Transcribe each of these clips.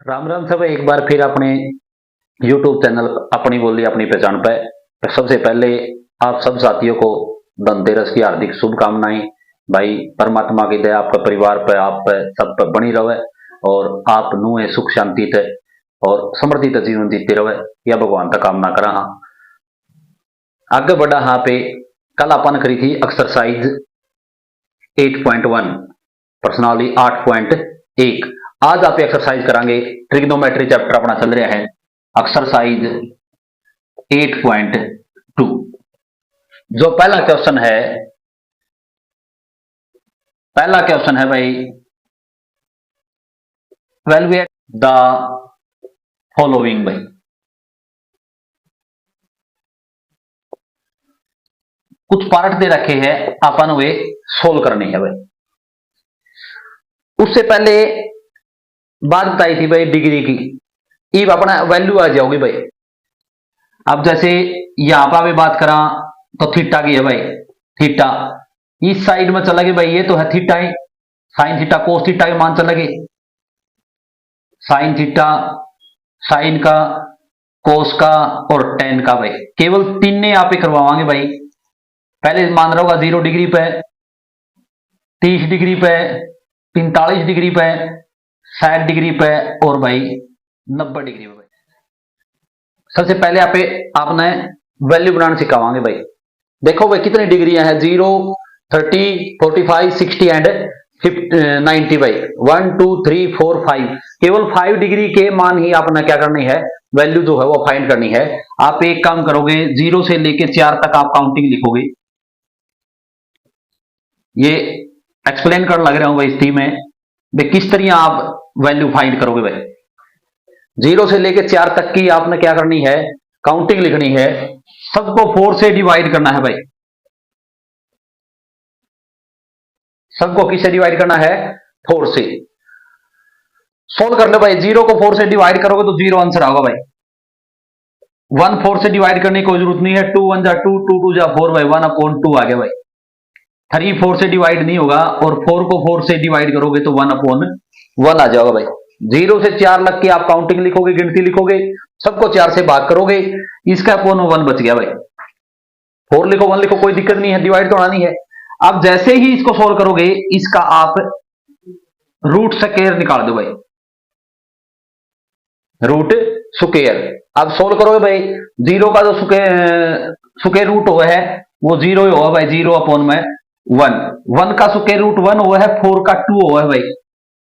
राम राम सब एक बार फिर अपने YouTube चैनल अपनी बोली अपनी पहचान पे सबसे पहले आप सब साथियों को धनतेरस की हार्दिक शुभकामनाएं। भाई परमात्मा की दया आपके परिवार पे आप पे सब पे बनी रहे और आप नुए सुख शांति थे और समृद्धि ते जीवन जीते रहे, यह भगवान तक कामना करा। हाँ आगे बढ़ा। हाँ पे कल अपन करी थी एक्सरसाइज 8.1 पर्सनाली 8.1। आज आप एक्सरसाइज करांगे ट्रिग्नोमेट्री चैप्टर अपना चल रहा है एक्सरसाइज 8.2। जो पहला क्वेश्चन है भाई, वैल्यूएट द फॉलोइंग। भाई कुछ पार्ट दे रखे हैं, अपन वे सोल्व करने है। भाई उससे पहले बात बताई थी भाई डिग्री की, इब अपना वैल्यू आ जाओगी भाई। अब जैसे यहां पर भी बात करा तो थीटा की है भाई, थीटा इस साइड में चला गया भाई, ये तो है थीटा ही, साइन थीटा कोस थीटा के मान चला गए, साइन थीटा साइन का कोस का और टेन का। भाई केवल तीन ने यहाँ पे करवावांगे भाई। पहले मान रहा होगा 0 डिग्री पे, 30 डिग्री पे, 45 डिग्री पे, 60 डिग्री पे और भाई 90 डिग्री पे। सबसे पहले यहाँ पे आपने वैल्यू बनाना सिखावांगे भाई। देखो भाई कितनी डिग्रियां हैं, 0, 30, 45, 60 एंड 90। भाई 1 2 3 4 5, केवल 5 डिग्री के मान ही आपने क्या करनी है, वैल्यू जो है वो फाइंड करनी है। आप एक काम करोगे, 0 से लेके 4 तक आप काउंटिंग लिखोगे। ये एक्सप्लेन करने लग रहा हूं भाई इस थी में भाई किस तरह आप वैल्यू फाइंड करोगे। भाई 0 से लेके 4 तक की आपने क्या करनी है, काउंटिंग लिखनी है। सबको 4 से डिवाइड करना है भाई, सबको किससे डिवाइड करना है, 4 से। सोल्व कर लो भाई, 0 को 4 से डिवाइड करोगे तो 0 आंसर आएगा भाई। 1 4 से डिवाइड करने की कोई जरूरत नहीं है, 2 1 जा 2, 2 2 जा 4 भाई, 1/2 आ गया भाई। 3 4 से डिवाइड नहीं होगा और 4 को 4 से डिवाइड करोगे तो 1/1 आ जाएगा भाई। 0 से 4 लग के आप काउंटिंग लिखोगे, गिनती लिखोगे, सबको 4 से भाग करोगे, इसका अपॉन 1 बच गया भाई। 4 लिखो 1 लिखो, कोई दिक्कत नहीं है, डिवाइड तो होना नहीं है। अब जैसे ही इसको सोल्व करोगे, इसका आप रूट स्क्वायर निकाल दो भाई, रूट स्क्वायर। अब सोल्व करोगे भाई, 0 का जो स्क्वायर रूट हुआ है वो 0 ही होगा भाई, 0/1। 1 का स्क्वायर रूट 1 हुआ है, 4 का 2 हुआ है भाई,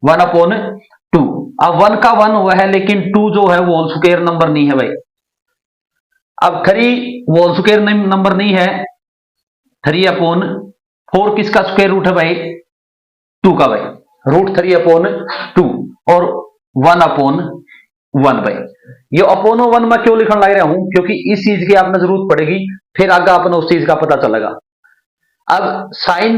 1/2। अब 1 का 1 हुआ है लेकिन 2 जो है वो होल स्क्वायर नंबर नहीं है भाई। अब 3 होल स्क्वायर नंबर नहीं है, 3/4 किसका स्क्वायर रूट है भाई, 2 का भाई, रूट 3/2 और 1/1 भाई। ये अपॉन 1 में क्यों लिखने लग रहा हूं, क्योंकि इस चीज की आपने जरूरत पड़ेगी, फिर आगे आपने उस चीज का पता चलेगा। अब साइन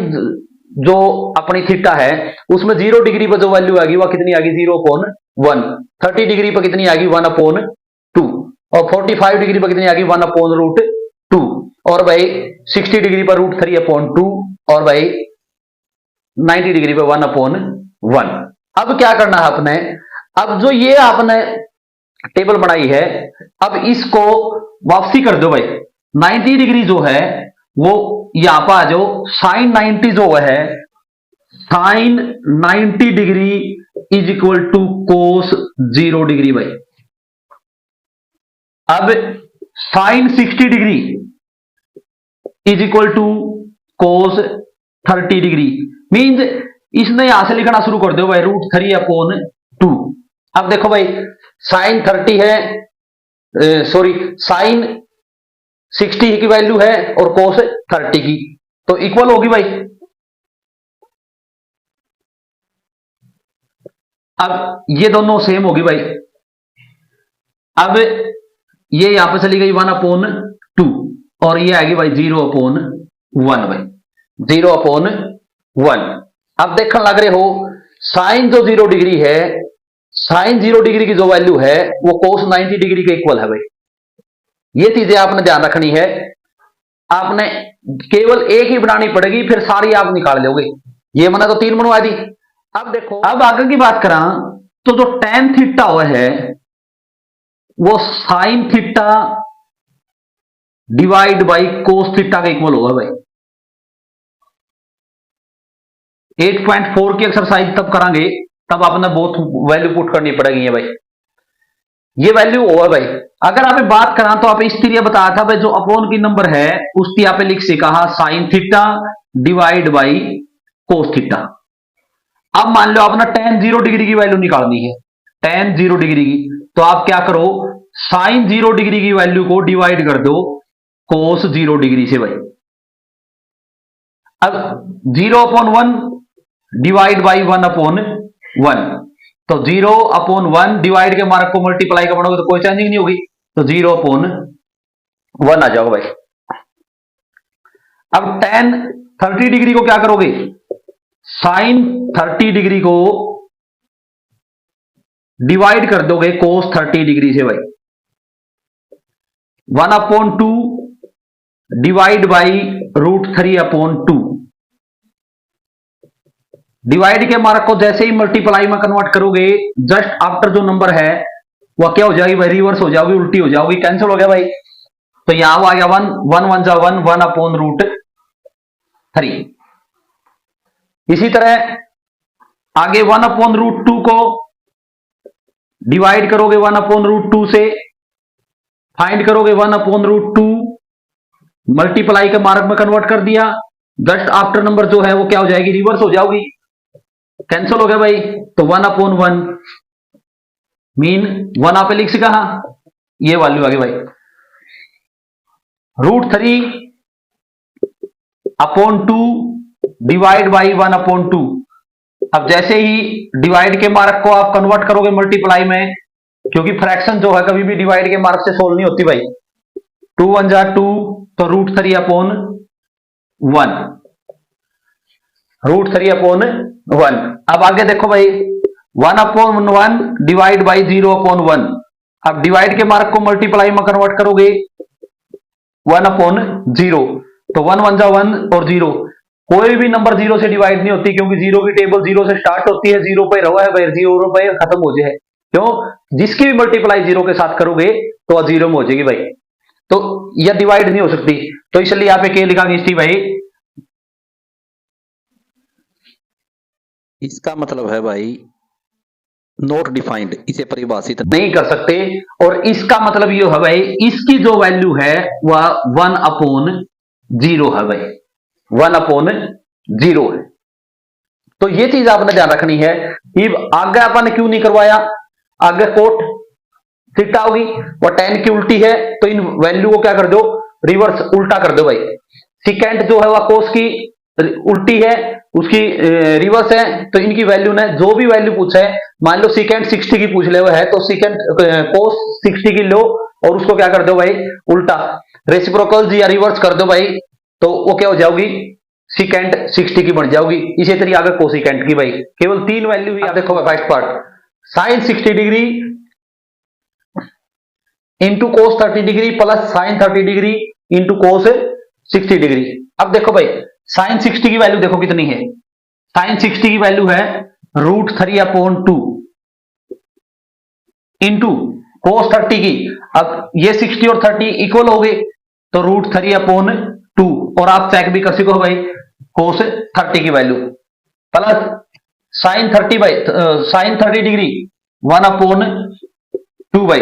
जो अपनी थीटा है उसमें 0 डिग्री पर जो वैल्यू आएगी वह कितनी आएगी, 0/1। 30 डिग्री पर कितनी आएगी, 1/2 और 45 डिग्री पर कितनी आएगी, 1/√2 और भाई 60 डिग्री पर √3/2 और भाई 90 डिग्री पर 1/1। अब क्या करना है आपने, अब जो ये आपने टेबल बनाई है, अब इसको वापसी कर दो भाई। 90 डिग्री जो है वो यहां पर आ जाओ, साइन 90 जो है, sine 90 degree is equal to cos 0 degree भाई। अब sine 60 degree is equal to cos 30 degree, means इसने यहां से लिखना शुरू कर दो भाई, √3/2। अब देखो भाई साइन 30 है, सॉरी साइन 60 की वैल्यू है और कोस 30 की, तो इक्वल होगी भाई। अब ये दोनों सेम होगी भाई। अब ये यहां पे चली गई 1/2 और ये आएगी भाई 0/1 भाई, 0/1। अब देखने लग रहे हो साइन जो 0 डिग्री है, साइन 0 डिग्री की जो वैल्यू है वो कोस 90 डिग्री के इक्वल है भाई। ये चीजें आपने ध्यान रखनी है, आपने केवल एक ही बनानी पड़ेगी, फिर सारी आप निकाल लोगे। ये मना तो 3 बनवा दी। अब देखो, अब आगे की बात करा तो जो टेन थीटा हुआ है वो sine theta divide by cos theta का इक्वल होगा भाई। 8.4 की एक्सरसाइज तब करांगे तब आपने बहुत वैल्यू पुट करनी पड़ेगी है भाई। ये वैल्यू होगा भाई। अगर आप बात करा तो आप इस तरह बताया था भाई, जो अपॉन की नंबर है उसकी आप लिख से कहा sine theta divide by cos theta. अब मान लो आपने tan 0 डिग्री की वैल्यू निकालनी है, tan 0 डिग्री की, तो आप क्या करो, साइन 0 डिग्री की वैल्यू को डिवाइड कर दो कोस 0 डिग्री से भाई। अब 0/1 डिवाइड बाई 1/1, तो 0/1 डिवाइड के मार्क को मल्टीप्लाई का बनोगे तो कोई चेंजिंग नहीं होगी, तो 0/1 आ जाओगे भाई। अब tan 30 डिग्री को क्या करोगे, साइन 30 डिग्री को डिवाइड कर दोगे कोस 30 डिग्री से भाई। 1/2 डिवाइड बाई √3/2। डिवाइड के मार्क को जैसे ही मल्टीप्लाई में कन्वर्ट करोगे, जस्ट आफ्टर जो नंबर है वह क्या हो जाएगी भाई, रिवर्स हो जाओगी, उल्टी हो जाओगी, कैंसिल हो गया भाई। तो यहां आ गया 1 1 1 जा 1 1/√3। इसी तरह आगे 1/√2 को डिवाइड करोगे 1/√2 से, फाइंड करोगे 1/√2, मल्टीप्लाई के मार्क में कन्वर्ट कर दिया, जस्ट आफ्टर नंबर जो है वो क्या हो जाएगी, रिवर्स हो जाओगी, कैंसिल हो गया भाई। तो 1/1 मीन 1 आप लिख से कहा, ये वैल्यू आ गई भाई √3/2 डिवाइड बाई 1/2। अब जैसे ही डिवाइड के मार्क को आप कन्वर्ट करोगे मल्टीप्लाई में, क्योंकि फ्रैक्शन जो है कभी भी डिवाइड के मार्क से सोल्व नहीं होती भाई, 2 1 जा 2, तो √3/1 √3/1। अब आगे देखो भाई 1/1 डिवाइड बाई 0/1। अब डिवाइड के मार्क को मल्टीप्लाई में कन्वर्ट करोगे 1/0, तो 1 1 जा 1 और 0, कोई भी नंबर 0 से डिवाइड नहीं होती, क्योंकि 0 की टेबल 0 से स्टार्ट होती है, 0 पे रहा है भाई, 0 पे खत्म हो जाए। क्यों, जिसकी भी मल्टीप्लाई 0 के साथ करोगे तो वह 0 में हो जाएगी भाई, तो यह डिवाइड नहीं हो सकती। तो इसलिए यहां पे क्या लिखांगे इसी भाई, इसका मतलब है भाई नॉट डिफाइंड, इसे परिभाषित नहीं कर सकते। और इसका मतलब ये है भाई, इसकी जो वैल्यू है वह 1/0 है भाई, 1/0 है। तो ये चीज आपने ध्यान रखनी है। आगे अपन क्यों नहीं करवाया, आगे कोट थीटा होगी और tan की उल्टी है, तो इन वैल्यू को क्या कर दो, रिवर्स उल्टा कर दो भाई। सिकेंट जो है वह कोस की उल्टी है, उसकी रिवर्स है, तो इनकी वैल्यू ने जो भी वैल्यू पूछा है, मान लो सिकेंट 60 की पूछ ले हुआ है, तो सिकेंट कोस 60 की लो और उसको क्या कर दो भाई, उल्टा रेसिप्रोकल या रिवर्स कर दो भाई, तो वो क्या हो जाओगी, सिकेंट 60 की बन जाओगी। इसी तरीके आगे कोसिकेंट की भाई, केवल 3 वैल्यू ही। आप देखो first part, sine 60 degree into cos 30 degree plus sine 30 degree into cos 60 degree. अब देखो भाई साइन 60 की वैल्यू देखो कितनी है, साइन 60 की वैल्यू है √3/2 इंटू कोस 30 की। अब ये 60 और 30 इक्वल हो गए, तो √3/2, और आप चेक भी कर सको भाई कोस 30 की वैल्यू प्लस साइन 30 डिग्री 1/2 भाई,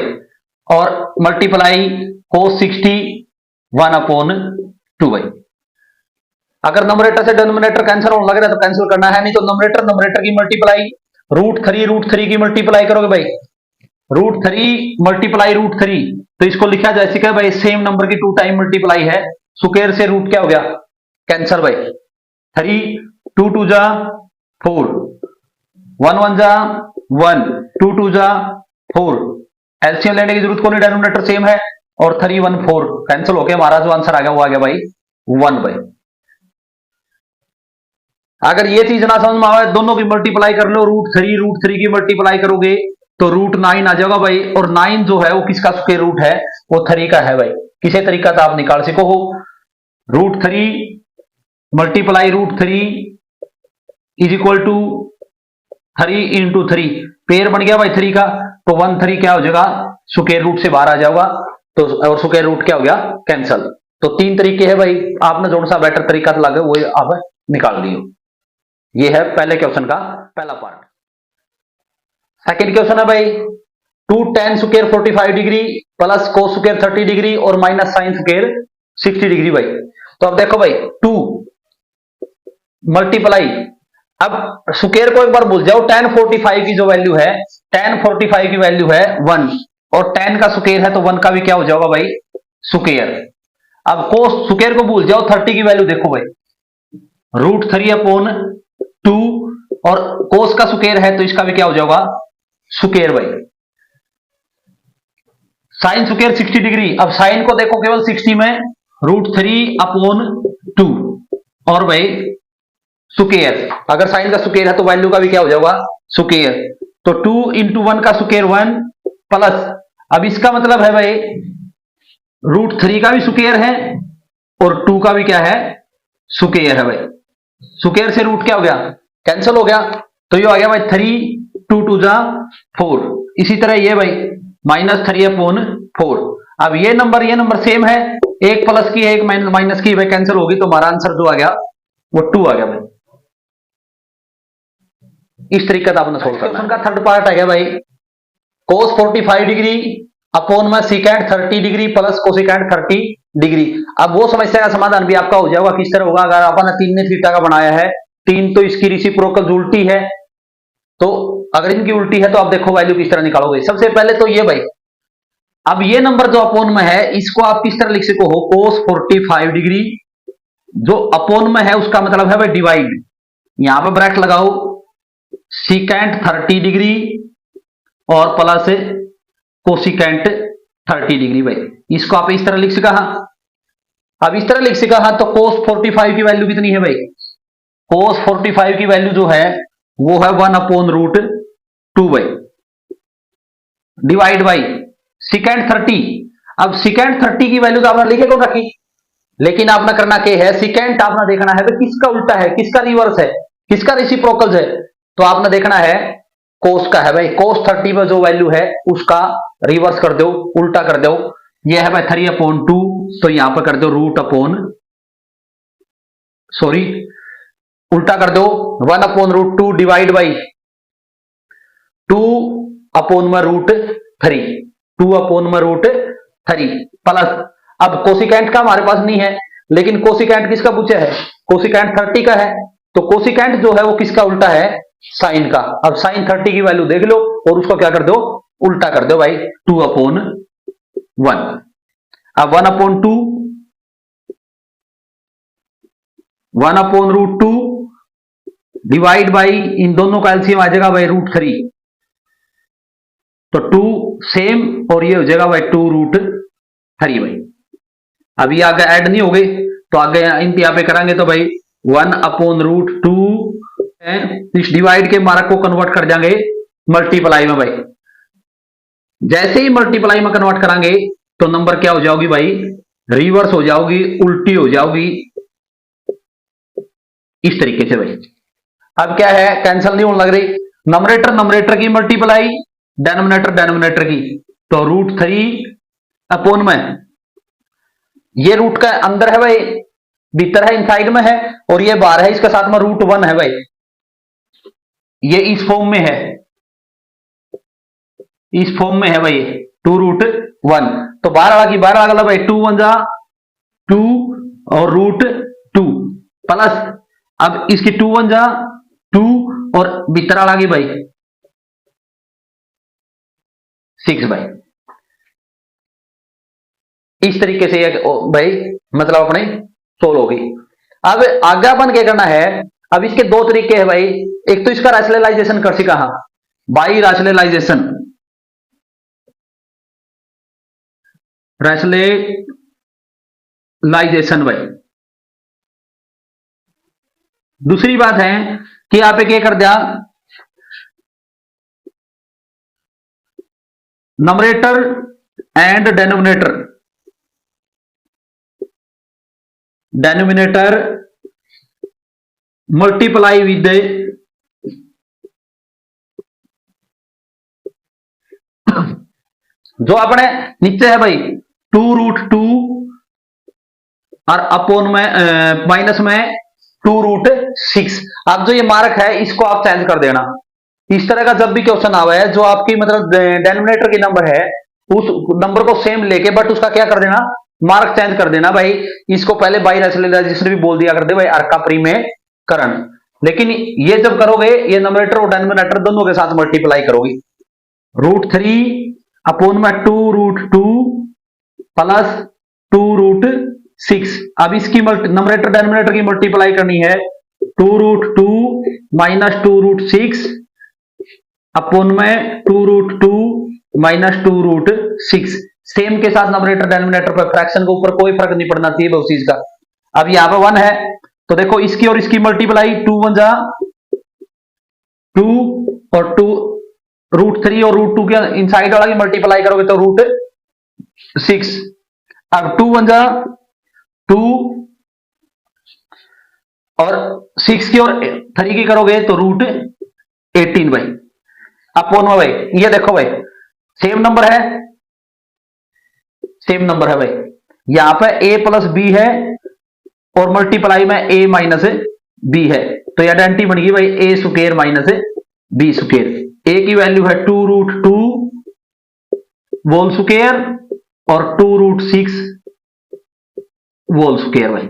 और मल्टीप्लाई कोस 60 1/2 भाई। अगर नंबरेटर से डिनोमिनेटर कैंसिल होने लग रहा है तो कैंसिल करना है, नहीं तो नंबरेटर की मल्टीप्लाई √3 की मल्टीप्लाई करोगे भाई, √3 मल्टीप्लाई √3, तो इसको लिखा जाए ऐसे भाई, सेम नंबर की 2 टाइम मल्टीप्लाई है, स्क्वायर से रूट क्या हो गया, कैंसर भाई। 3 2 2 जा 4, 1 1 जा 1, 2 2 जा 4, एलसीएम लेने की जरूरत को नहीं, डिनोमिनेटर सेम है, और 3 1 4 कैंसिल हो गया, हमारा जो आंसर आ गया वो आ गया भाई 1 भाई। अगर ये चीज ना समझ में आवे, दोनों की मल्टीप्लाई कर लो, √3 की मल्टीप्लाई करोगे तो √9 आ जाएगा भाई, और 9 जो है वो किसका स्क्वायर रूट है, वो 3 का है भाई। किसी तरीका से आप निकाल सको हो, √3 multiply √3 is equal to 3 into 3, pair बन गया भाई 3 का, तो 1 3 क्या हो जाएगा, स्क्वायर रूट से बाहर आ जाएगा, तो और स्क्वायर रूट क्या हो गया, कैंसल। तो 3 तरीके है भाई, आपने जो सा बेटर तरीका तो लगे वो आप निकाल दियो। ये है पहले क्वेश्चन का पहला पार्ट। सेकंड क्वेश्चन है भाई, 2 tan square 45 degree plus cos square 30 degree और माइनस sin स्क्वायर 60 डिग्री भाई। तो अब देखो भाई 2 मल्टीप्लाई, अब स्क्वायर को एक बार भूल जाओ, tan 45 की जो वैल्यू है, tan 45 की वैल्यू है 1, और tan का स्क्वायर है तो 1 का भी क्या हो जाएगा भाई, स्क्वायर। अब cos स्क्वायर को भूल जाओ, 30 की वैल्यू देखो भाई, √3/2, और cos का स्क्वायर है तो इसका भी क्या हो जाएगा, स्क्वायर भाई। साइन स्क्वायर 60 डिग्री, अब साइन को देखो केवल 60 में, √3/2 और भाई स्क्वायर, अगर साइन का स्क्वायर है तो वैल्यू का भी क्या हो जाएगा, स्क्वायर। तो 2 × 1 का स्क्वायर 1 प्लस, अब इसका मतलब है भाई √3 का भी स्क्वायर है और 2 का भी क्या है, स्क्वायर है भाई। स्क्वायर से रूट क्या हो गया, कैंसिल हो गया, तो ये आ गया भाई 3, 2 2 जा 4। इसी तरह ये भाई -3/4। अब ये नंबर सेम है, एक प्लस की है एक माइनस की, भाई कैंसिल होगी, तो हमारा आंसर जो आ गया वो 2 आ गया भाई। इस तरीके से आपने सोल्व करना है। का थर्ड पार्ट आ गया भाई, cos 45 डिग्री अपॉन में secant 30 degree plus cosecant 30 degree. अब वो समस्या का समाधान भी आपका हो जाएगा, किस तरह होगा, अगर अपन 3 ने थीटा का बनाया है, 3 तो इसकी रेसिप्रोकल उल्टी है, तो अगर इनकी उल्टी है तो आप देखो वैल्यू किस तरह निकालोगे। सबसे पहले तो ये भाई, अब ये नंबर जो अपोन में है इसको आप किस तरह लिख सको हो, cos 45 डिग्री, जो अपोन में है उसका मतलब है भाई डिवाइड, यहां पर ब्रैकेट लगाओ, secant 30 डिग्री और प्लस कोसिकेंट 30 डिग्री भाई। इसको आप इस तरह लिख सका, अब इस तरह लिख सका तो cos 45 की वैल्यू कितनी है भाई, cos 45 की वैल्यू जो है वो है 1/√2 भाई, डिवाइड बाई secant 30। अब secant 30 की वैल्यू तो आपने लिखे कौन रखी, लेकिन आपने करना क्या है, secant आपने देखना है किसका उल्टा है, किसका रिवर्स है, किसका रेसिप्रोकल है, तो आपने देखना है cos का है भाई, cos 30 में जो वैल्यू है उसका रिवर्स कर दो, उल्टा कर दो, ये है भाई 3/2, तो यहां पर कर दो उल्टा कर दो 1/√2 डिवाइड बाई 2/√3, 2/√3 प्लस, अब कोसिकेंट का हमारे पास नहीं है, लेकिन कोसिकेंट किसका पूछा है, कोसिकेंट 30 का है, तो कोसिकेंट जो है वो किसका उल्टा है, साइन का। अब साइन 30 की वैल्यू देख लो और उसको क्या कर दो, उल्टा कर दो भाई 2/1। अब 1/2 डिवाइड बाई, इन दोनों का एलसीएम आ जाएगा भाई √3, तो 2 सेम और ये हो जाएगा भाई 2√3 भाई। अब ये आगे ऐड नहीं हो गए तो आगे इन यहाँ पे करांगे तो भाई 1/√2, इस डिवाइड के मार्क को कन्वर्ट कर जाएंगे मल्टीप्लाई में भाई, जैसे ही मल्टीप्लाई में कन्वर्ट करांगे तो नंबर क्या हो जाओगी भाई, रिवर्स हो जाओगी, उल्टी हो जाओगी, इस तरीके से भाई। अब क्या है, कैंसिल नहीं होने लग रही, नंबरेटर की मल्टीप्लाई, डेनोमिनेटर की, तो √3 में, ये रूट का अंदर है भाई, भीतर है, इनसाइड में है, और ये बाहर है, इसके साथ में √1 है भाई, ये इस फॉर्म में है, इस फॉर्म में है भाई 2√1, तो बाहर वाला की बाहर वाला भाई 2 1 जा 2 और √2 प्लस, अब इसकी 2 1 जा 2 और भीतर वाला की भाई 6 भाई। इस तरीके से भाई मतलब अपने सोल्व होगी। अब आगे अपन क्या करना है, अब इसके दो तरीके हैं भाई, एक तो इसका रैशनलाइजेशन कर सीखा, बाई रैशनलाइजेशन भाई। दूसरी बात है कि आप क्या कर दिया, numerator and denominator multiply with जो अपने नीचे है भाई 2√2 और अपोन में माइनस में 2√6। अब जो ये मार्क है इसको आप चेंज कर देना। इस तरह का जब भी क्वेश्चन आवा है जो आपकी मतलब डेनोमिनेटर की नंबर है उस नंबर को सेम लेके बट उसका क्या कर देना, मार्क चेंज कर देना भाई। इसको पहले बाई रैशनलाइजेशन भी बोल दिया करते भाई, अर्का परिमेयकरण। लेकिन ये जब करोगे ये नंबरेटर और डेनोमिनेटर दोनों के साथ मल्टीप्लाई करोगे, √3 अपोन में 2√2 प्लस 2√6। अब इसकी नंबरेटर डेनोमिनेटर की मल्टीप्लाई करनी है 2√2 माइनस 2√6 अपोन में 2√2 माइनस 2√6। सेम के साथ नंबरेटर डेनोमिनेटर पर फ्रैक्शन के ऊपर कोई फर्क नहीं पड़ना चाहिए उस चीज का। अब यहां पर 1 है तो देखो इसकी और इसकी मल्टीप्लाई 2 1 जा 2 और 2 √3 और √2 के इनसाइड वाला की मल्टीप्लाई करोगे तो √6। अब 2 1 जा 2 और 6 की और 3 की करोगे तो √18 भाई। अपोन में भाई ये देखो भाई सेम नंबर है, सेम नंबर है भाई। यहां पे a प्लस बी है और मल्टीप्लाई में a माइनस बी है तो ये आइडेंटिटी बन गई भाई a square minus b square. a की वैल्यू है 2√2 होल स्क्वायर और 2√6 होल स्क्वायर भाई।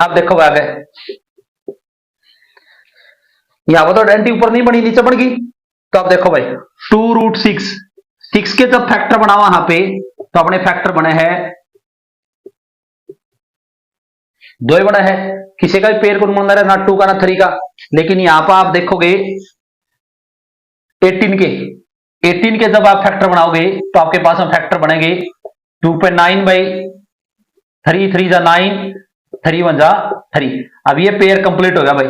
अब देखो आगे यहां पर तो आइडेंटिटी ऊपर नहीं बनी नीचे बन गई। तो अब देखो भाई 2√6 6 के जब फैक्टर बना वहां पे तो अपने फैक्टर बने हैं 2 बना है, किसी का भी पेयर को मंगा रहा ना 2 का ना 3 का। लेकिन यहां पर आप देखोगे 18 के जब आप फैक्टर बनाओगे तो आपके पास में फैक्टर बनेंगे 2 पे 9 बाई 3 3 जा 9 3 1 जा 3। अब ये पेयर कंप्लीट हो गया भाई।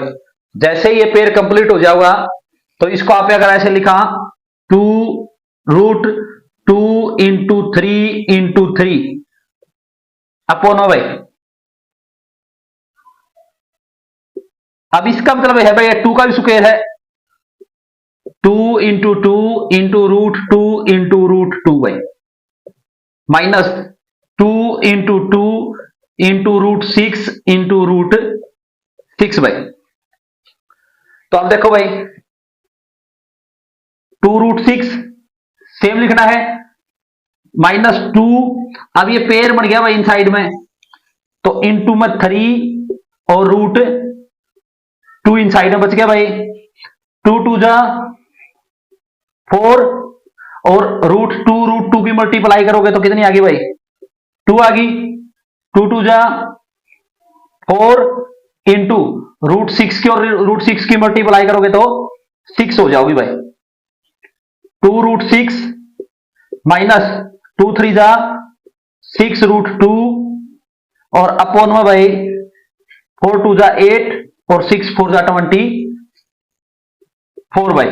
जैसे ये पेयर कंप्लीट हो जाएगा तो इसको आप अगर ऐसे लिखा 2√2 इंटू 3 इंटू 3 अपोन भाई। अब इसका मतलब है भाई 2 का भी स्क्वायर है 2 इंटू 2 इंटू √2 इंटू √2 भाई माइनस 2 इंटू 2 इंटू √6 इंटू √6 भाई। तो अब देखो भाई 2√6 सेम लिखना है माइनस 2। अब ये पेयर बन गया भाई इनसाइड में तो इंटू में 3 और √2 इनसाइड में बच गया भाई 2 2 जा 4 और √2 की मल्टीप्लाई करोगे तो कितनी आ गई भाई 2 आ गई। 2 2 जा 4 इंटू √6 की और √6 की मल्टीप्लाई करोगे तो 6 हो जाओगी भाई। 2√6 माइनस 2 3 जा 6√2 और अपोन में भाई 4 2 जा 8 और 6 4 जा 24 भाई।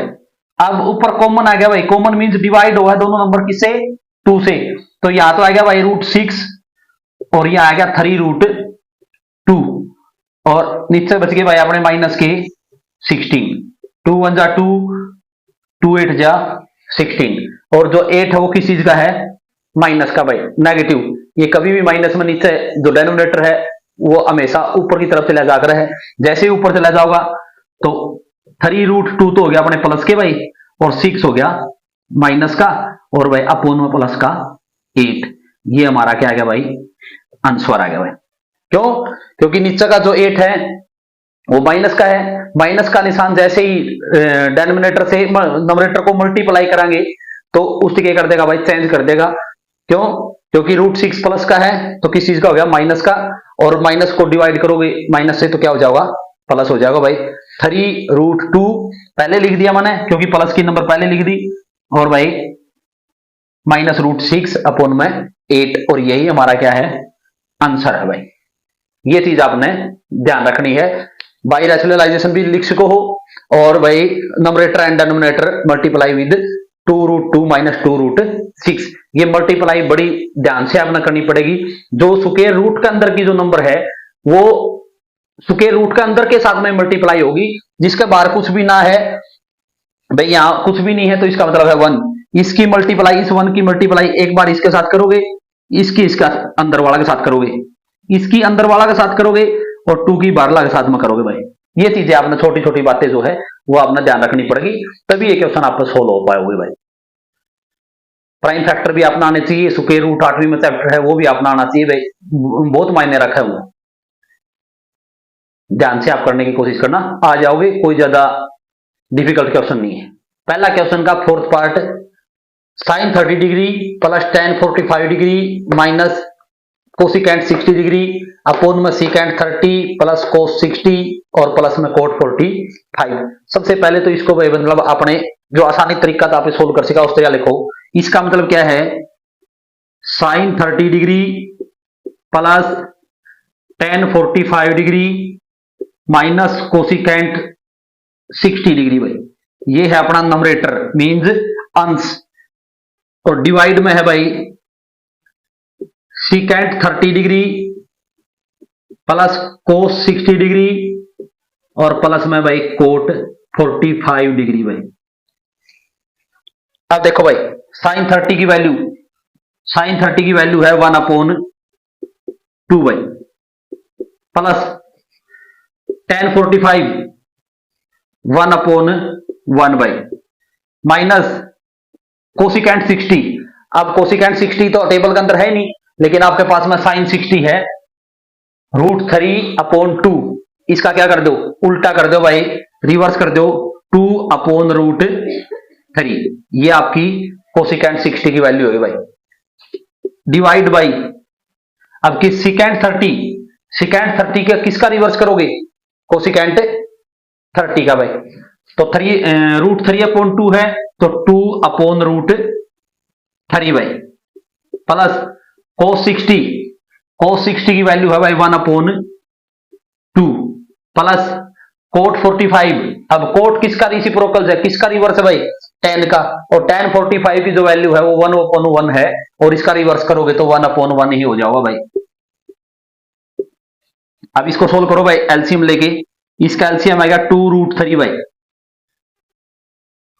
अब ऊपर कॉमन आ गया भाई, कॉमन मींस डिवाइड हुआ दोनों नंबर किससे 2 से। तो यहां तो आ गया भाई √6 और यहां आ गया 3√2 और नीचे बच गए भाई अपने माइनस के 16। 2 1 जा 2 2 8 जा 16 और जो 8 है वो किस चीज का है माइनस का भाई, नेगेटिव। ये कभी भी माइनस में नीचे जो डेनोमिनेटर है वो हमेशा ऊपर की तरफ चला जाकर है। जैसे ही ऊपर चला जाओगा तो 3√2 तो हो गया अपने प्लस के भाई और 6 हो गया माइनस का और भाई अपोन में प्लस का 8। ये हमारा क्या आ गया भाई आंसर आ गया भाई। क्यों? क्योंकि नीचे का जो 8 है वो माइनस का है। माइनस का निशान जैसे ही डेनोमिनेटर से नंबरेटर को मल्टीप्लाई करांगे तो उससे क्या कर देगा भाई चेंज कर देगा। क्यों? क्योंकि √6 प्लस का है तो किस चीज का हो गया माइनस का और माइनस को डिवाइड करोगे माइनस से तो क्या हो जाएगा प्लस हो जाएगा भाई। 3√2 पहले लिख दिया मैंने क्योंकि प्लस की नंबर पहले लिख दी और भाई माइनस √6 अपोन में 8 और यही हमारा क्या है आंसर है भाई। ये चीज आपने ध्यान रखनी है। बाई रैशनलाइजेशन भी लिख सको हो और भाई numerator and denominator multiply with 2√2 minus 2√6। ये मल्टीप्लाई बड़ी ध्यान से आपने करनी पड़ेगी। जो स्क्वायर रूट के अंदर की जो नंबर है वो स्क्वायर रूट के अंदर के साथ में मल्टीप्लाई होगी। जिसके बाहर कुछ भी ना है भाई, यहां कुछ भी नहीं है तो इसका मतलब है 1। इसकी मल्टीप्लाई, इस 1 की मल्टीप्लाई एक बार इसके साथ करोगे, इसकी इसका अंदर वाला के साथ करोगे, इसकी अंदर वाला के साथ करोगे और 2 की बारला के साथ में करोगे भाई। ये चीजें आपने छोटी छोटी बातें जो है वो आपने ध्यान रखनी पड़ेगी, तभी ये क्वेश्चन आप सोल्व हो पाओगे भाई। प्राइम फैक्टर भी अपना आने चाहिए, सुपेयर रूट 8वीं में चैप्टर है वो भी अपना आना चाहिए भाई, बहुत मायने रखा है वो। ध्यान से आप करने की कोशिश करना, आ जाओगे, कोई ज्यादा डिफिकल्ट क्वेश्चन नहीं है। पहला क्वेश्चन का fourth part, sine 30 degree plus tan 45 degree minus cosecant 60 degree upon में सीकेंट 30 प्लस कोस 60 और प्लस में कोट 45। सबसे पहले तो इसको भाई मतलब आपने जो आसानी तरीका था आप सोल्व कर सका उस तरह लिखो। इसका मतलब क्या है, sine 30 degree plus tan 45 degree minus cosecant 60 degree भाई, ये है अपना नंबरेटर मींस अंश, और डिवाइड में है भाई secant 30 degree plus cos 60 degree और प्लस में भाई कोट 45 डिग्री भाई। अब देखो भाई साइन 30 की वैल्यू, साइन 30 की वैल्यू है 1/2 भाई, प्लस टेन 45 1/1 भाई, माइनस कोसिकेंट 60। अब कोसिकेंट 60 तो टेबल के अंदर है नहीं, लेकिन आपके पास में साइन 60 है, √3/2, इसका क्या कर दो, उल्टा कर दो भाई, रिवर्स कर दो, 2/√3, ये आपकी कोसिकेंट 60 की वैल्यू होगी भाई। डिवाइड बाई अब किस सिकेंट 30, सिकेंट 30 का किसका रिवर्स करोगे, कोसिकेंट 30 का भाई, तो √3/2 है तो 2/√3 भाई, प्लस कोस 60, कोस 60 की वैल्यू है भाई 1/2 प्लस कोट 45। अब कोट किसका रेसिप्रोकल है, किसका रिवर्स है भाई, टेन का, और टेन 45 की जो वैल्यू है वो 1/1 है, और इसका रिवर्स करोगे तो 1/1 ही हो जाएगा भाई। अब इसको सोल्व करो भाई एलसीएम लेके, इसका एलसीएम आएगा 2√3 भाई,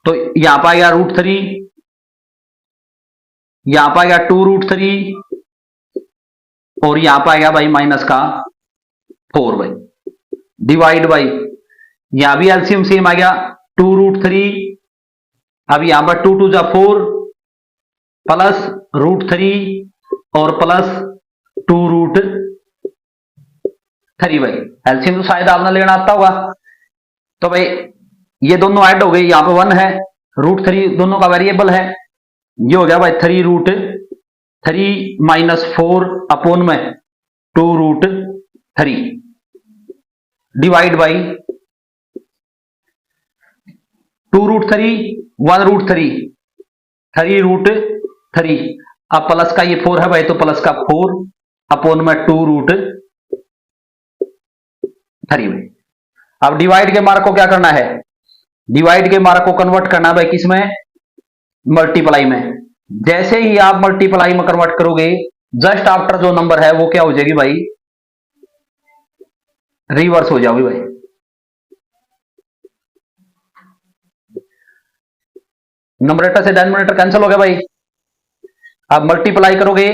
तो यहां पर आएगा √3, यहां पर आएगा 2√3 और यहां पर आएगा भाई माइनस का 4 भाई, डिवाइड बाई यहां भी एलसीएम सेम आ गया 2√3, अब यहां पर 2 2 जा 4 प्लस √3 और प्लस 2√3 भाई, एलसीएम तो शायद आपने लेना आता होगा। तो भाई ये दोनों ऐड हो गए, यहां पे 1 है, √3 दोनों का वेरिएबल है, ये हो गया भाई 3√3 माइनस 4 अपोन में 2√3 डिवाइड बाई 2√3 1√3 3√3, अब प्लस का ये 4 है भाई तो प्लस का 4 अपोन में 2√3 भाई। अब डिवाइड के मार्क को क्या करना है, डिवाइड के मार्क को कन्वर्ट करना है भाई किसमें, मल्टीप्लाई में। जैसे ही आप मल्टीप्लाई में कन्वर्ट करोगे जस्ट आफ्टर जो नंबर है वो क्या हो जाएगी भाई, रिवर्स हो जाओगी भाई। नंबरेटर से डिनोमिनेटर कैंसिल हो गया भाई। अब मल्टीप्लाई करोगे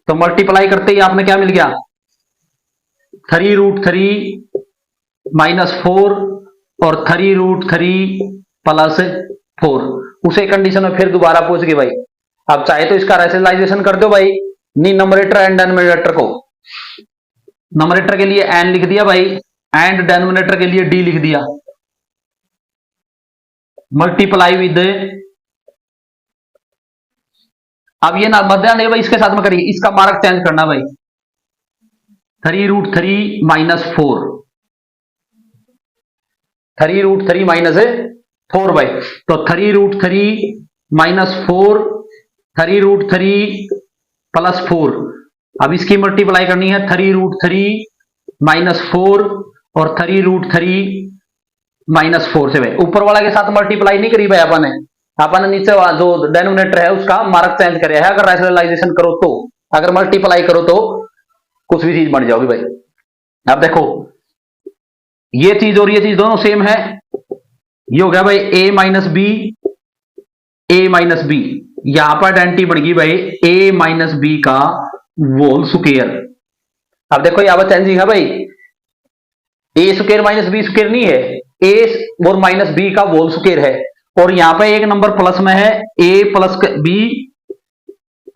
तो मल्टीप्लाई करते ही आपने क्या मिल गया, 3√3 माइनस 4 और 3√3 प्लस 4, उसे कंडीशन में फिर दोबारा पूछ गए भाई। अब चाहे तो इसका रैशनलाइजेशन कर दो भाई, नी नंबरेटर एंड डिनोमिनेटर को, नंबरेटर के लिए n लिख दिया भाई एंड डिनोमिनेटर के लिए d लिख दिया, मल्टीप्लाई विद, अब ये ना मध्य नहीं भाई इसके साथ में करिए, इसका मार्क चेंज करना भाई, 3√3 माइनस 4, 3√3 माइनस 4 भाई, तो 3√3 माइनस 4, 3√3 प्लस 4, अब इसकी मल्टीप्लाई करनी है 3√3 माइनस 4 और 3√3 माइनस 4 से भाई, ऊपर वाला के साथ मल्टीप्लाई नहीं करी भाई अपन ने नीचे जो डिनोमिनेटर है उसका मार्क चेंज करे है, अगर रैशनलाइजेशन करो तो, अगर मल्टीप्लाई करो तो कुछ भी चीज बन जाओगी भाई। अब देखो ये चीज और ये चीज दोनों सेम है, ये हो गया भाई a minus b a minus b, यहां पर आइडेंटिटी बन गई भाई ए माइनस बी का होल स्क्वायर। अब देखो यहां पर चेंजिंग है भाई, ए स्क्वायर माइनस बी स्क्वायर नहीं है, ए और माइनस बी का होल स्क्वायर है, और यहां पे एक नंबर प्लस में है ए प्लस बी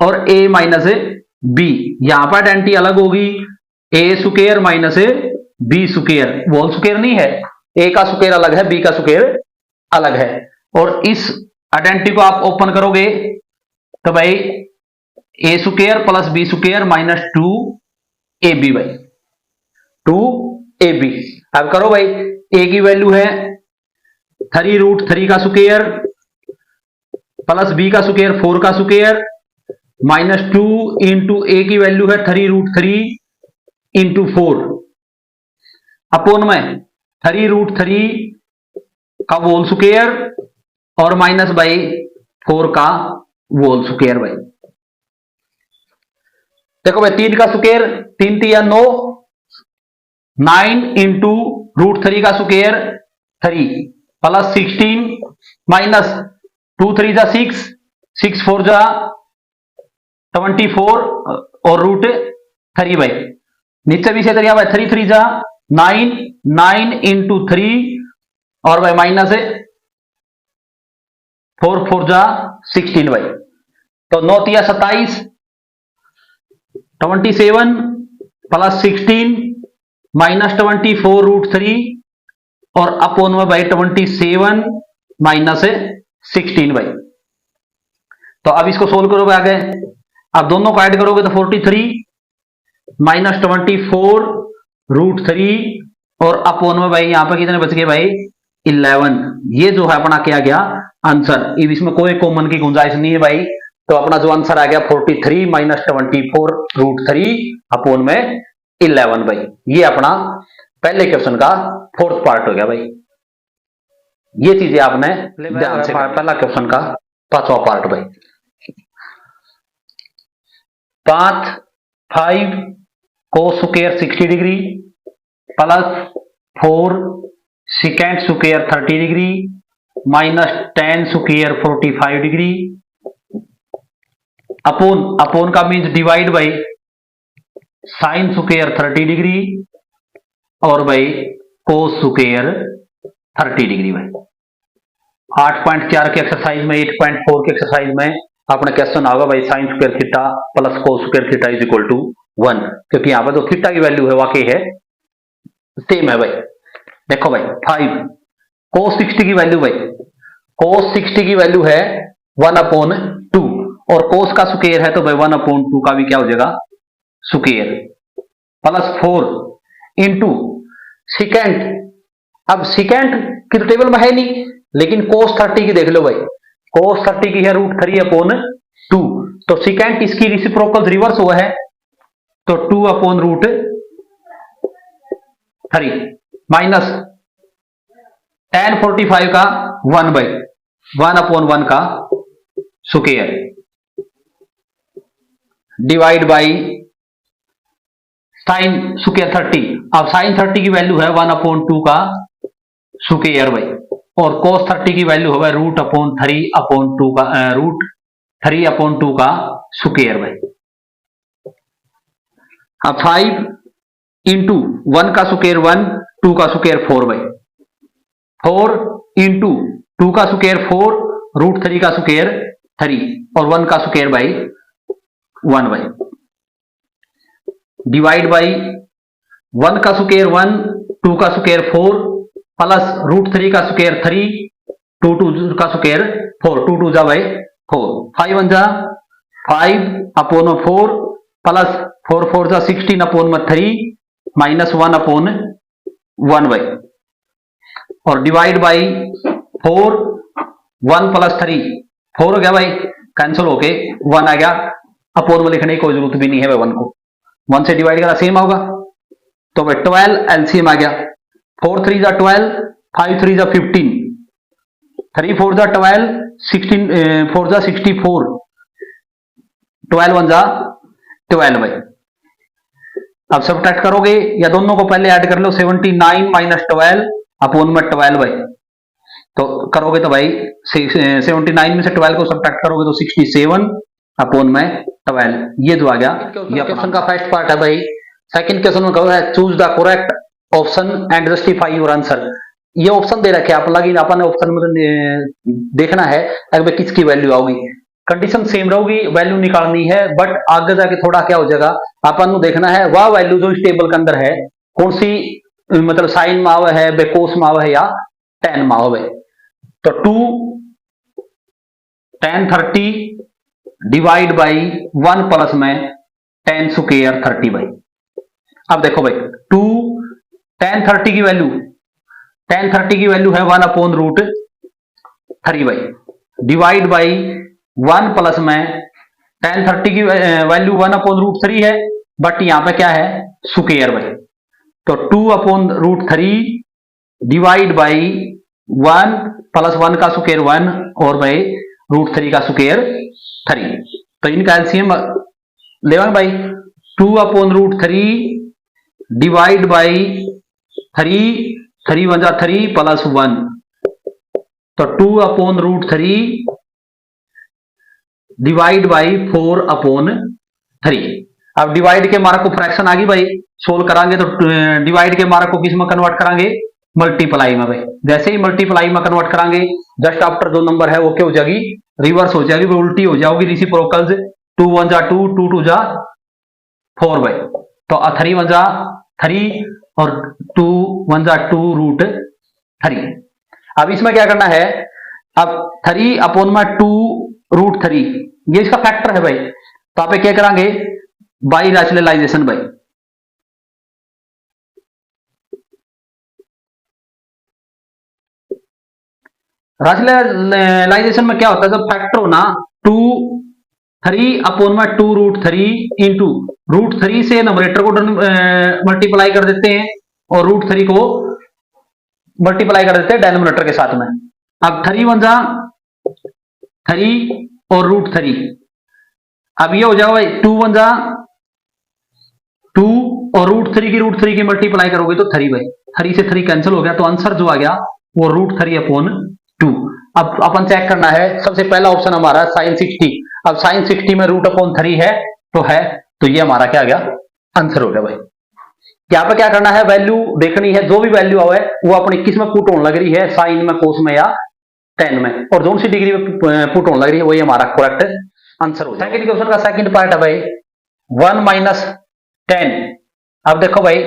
और ए माइनस बी, यहां पर आइडेंटिटी अलग होगी, A square minus B square, whole square नहीं है, ए का स्क्वायर अलग है बी का स्क्वायर अलग है। और इस आइडेंटिटी को आप ओपन करोगे तो भाई ए square plus B square minus 2ab भाई 2ab। अब करो भाई, ए की वैल्यू है 3√3 का स्क्वायर प्लस बी का स्क्वायर 4 का स्क्वायर माइनस 2 इंटू ए की वैल्यू है 3√3 इंटू 4 अपोन में 3√3 का होल स्क्वायर और माइनस बाई 4 का होल स्क्वायर भाई। देखो भाई 3 का स्क्वायर 3 3 9, 9 इंटू √3 का स्क्वायर 3 प्लस 16 माइनस 2 3 जा 6, 6 4 जा 24 और √3 भाई, नीचे भी से तरीका भाई 3 3 जा 9, 9 इंटू 3 और भाई माइनस 4 4 जा 16 भाई, तो 9 3 27, 27 प्लस 16 माइनस 24√3 और अपोन में भाई 27 माइनस 16 भाई। तो अब इसको सोल्व करोगे आगे, अब दोनों को ऐड करोगे तो 43 माइनस 24√3 और अपोन में भाई यहां पर कितने बच गए भाई 11। ये जो है अपना क्या गया आंसर, इसमें कोई कॉमन की गुंजाइश नहीं है भाई, तो अपना जो आंसर आ गया 43 माइनस 24√3 अपोन में 11 भाई। ये अपना पहले क्वेश्चन का फोर्थ पार्ट हो गया भाई। ये चीजें आपने ध्यान से, पहला क्वेश्चन का पांचवा पार्ट भाई। Part 5 cos square 60 degree plus 4 second square 30 degree minus 10 square 45 degree upon, upon का means divide by sine square 30 degree और भाई कोस स्क्वायर 30 डिग्री भाई। 8.4 के एक्सरसाइज में 8.4 के एक्सरसाइज में अपना क्वेश्चन आएगा भाई sine square theta plus cos square theta is equal to 1, क्योंकि यहां पर जो थीटा की वैल्यू है वाकई है सेम है भाई। देखो भाई 5 कोस 60 की वैल्यू भाई, कोस 60 की वैल्यू है 1/2 और कोस का स्क्वायर है तो भाई 1/2 का भी क्या हो जाएगा स्क्वायर प्लस 4 इंटू सेकेंड। अब सेकेंड की तो टेबल में है नहीं, लेकिन कोस 30 की देख लो भाई, कोस 30 की है √3/2, तो सेकेंड इसकी रेसिप्रोकल रिवर्स हुआ है तो 2/√3 माइनस tan 45 का 1/1 का square divide by sine square 30। अब साइन 30 की वैल्यू है 1/2 का स्क्वायर भाई और cos 30 की वैल्यू होगा √3/2 का √3/2 का स्क्वायर भाई। अब 5 इंटू 1 का स्क्वायर 1, 2 का स्क्वायर 4 भाई, 4 इंटू 2 का स्क्वायर 4, √3 का स्क्वायर 3 और 1 का स्क्वायर भाई 1 भाई डिवाइड बाई 1 का स्क्वायर 1, 2 का स्क्वायर 4 प्लस √3 का स्क्वायर 3, 2 का स्क्वायर 4, 2 जा भाई 4, 5 1 जा 5/4 प्लस 4 4 जा 16/3 माइनस 1/1 भाई और डिवाइड बाई 4, 1 प्लस 3 4 हो गया भाई, कैंसिल होके 1 आ गया, अपोन में लिखने की कोई जरूरत भी नहीं है भाई, 1 को 1 से डिवाइड करा सेम होगा तो भाई 12 एलसीएम आ गया, 4 3 जा 12, 5 3 जा 15, 3 4 जा 12, 16 4 जा 64, 12 1 जा 12 भाई। अब सब्ट्रैक्ट करोगे या दोनों को पहले ऐड कर लो, 79 माइनस 12 अपोन में 12 भाई तो करोगे तो भाई 79 में से 12 को सब्ट्रैक्ट करोगे तो 67 अपॉन में 12, ये जो आ गया ये क्वेश्चन का फर्स्ट पार्ट है भाई। सेकंड क्वेश्चन में कहो है choose the correct option and justify your answer. ये ऑप्शन दे रखे आप लगी अपन ऑप्शन में देखना है अगर किसकी वैल्यू आओगी। कंडीशन सेम रहेगी, वैल्यू निकालनी है, बट आगे जाके थोड़ा क्या हो जाएगा अपन को देखना है वह वैल्यू जो इस टेबल के अंदर है कौन सी, मतलब साइन में आवे है, बेकोस में आवे है या टेन में आवे। तो 2 tan 30 डिवाइड बाई 1 प्लस में tan स्क्वायर 30 बाई। अब देखो भाई 2 tan 30 की वैल्यू, tan 30 की वैल्यू है 1 upon root 3 by divide by 1 plus में tan 30 की वैल्यू 1 अपॉन रूट 3 है, बट यहां पे क्या है स्क्वायर भाई। तो 2 upon root 3 divide by 1 plus 1 का स्क्वायर 1 और भाई रूट 3 का स्क्वायर 3। तो इनका एलसीएम लेवन भाई 2 अपॉन रूट 3 डिवाइड बाई 3 1 जा 3 प्लस 1, तो 2 upon root 3 divide by 4 upon 3। अब डिवाइड के मार्क को फ्रैक्शन आ गई भाई, सोल्व करांगे तो डिवाइड के मार्क को किस में कन्वर्ट करांगे, मल्टीप्लाई में भाई। जैसे ही मल्टीप्लाई में कन्वर्ट करांगे जस्ट आफ्टर जो नंबर है वो क्या हो जाएगी, रिवर्स हो जाएगी, वो उल्टी हो जाएगी, रिसिप्रोकल्स 2 1 जा 2 2 2 जा 4 भाई। तो 3 1 जा 3 और 2 1 जा 2 रूट 3। अब इसमें क्या करना है, अब 3 अपॉन में 2 रूट 3 ये इसका फैक्टर है भाई। तो आप क्या करांगे बाई रैशनलाइजेशन भाई। रैशनलाइजेशन में क्या होता है, जब फैक्टर हो ना 2 3 अपॉन में 2 रूट 3 इंटू रूट 3 से नंबरेटर को मल्टीप्लाई कर देते हैं और रूट 3 को मल्टीप्लाई कर देते हैं डेनोमिनेटर के साथ में। अब 3 1 जा 3 और रूट 3, अब ये हो जाएगा भाई 2 1 जा 2 और रूट 3 की मल्टीप्लाई करोगे तो 3 भाई, 3 से 3 कैंसिल हो गया, तो आंसर जो आ गया वो रूट 3 अपॉन 2। अब अपन चेक करना है, सबसे पहला ऑप्शन हमारा साइन 60। अब साइन 60 में रूट अपॉन 3 है तो ये हमारा क्या आ गया, आंसर हो गया भाई। यहाँ पे क्या करना है, वैल्यू देखनी है, जो भी वैल्यू आवे वो अपनी किस में पुट होने लग रही है, साइन में, कोस में या टेन में, और जो सी डिग्री में पुट होने लग रही है वही हमारा करेक्ट आंसर हो जाएगा। सेकंड क्वेश्चन का सेकंड पार्ट है भाई 1 माइनस 10। अब देखो भाई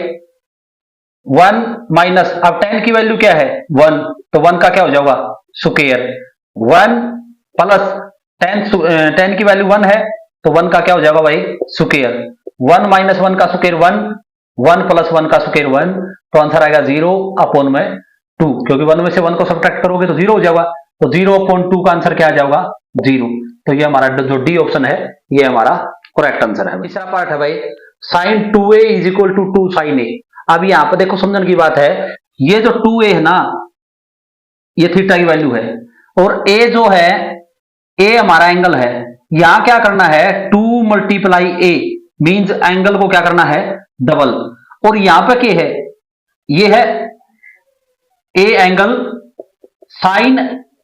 1 माइनस, अब 10 की वैल्यू क्या है 1, तो 1 का क्या हो जाएगा स्क्वायर, 1 प्लस 10 की वैल्यू 1 है तो 1 का क्या हो जाएगा भाई स्क्वायर, 1 माइनस 1 का स्क्वायर 1, 1 प्लस 1 का स्क्वायर 1, तो आंसर आएगा 0 अपॉन में 2, क्योंकि 1 में से 1 को सब्ट्रैक्ट करोगे तो 0 हो जाएगा, तो 0 अपॉन 2 का आंसर क्या आ जाएगा 0। तो ये हमारा जो डी ऑप्शन है ये हमारा करेक्ट आंसर है। तीसरा पार्ट है भाई sine 2a is equal to 2 sine A. अब यहां पर देखो समझने की बात है, ये जो 2a है ना ये थीटा की वैल्यू है, और a जो है a हमारा एंगल है। यहां क्या करना है 2 मल्टीप्लाई a मींस एंगल को क्या करना है डबल, और यहां पे क्या है ये है a angle, sine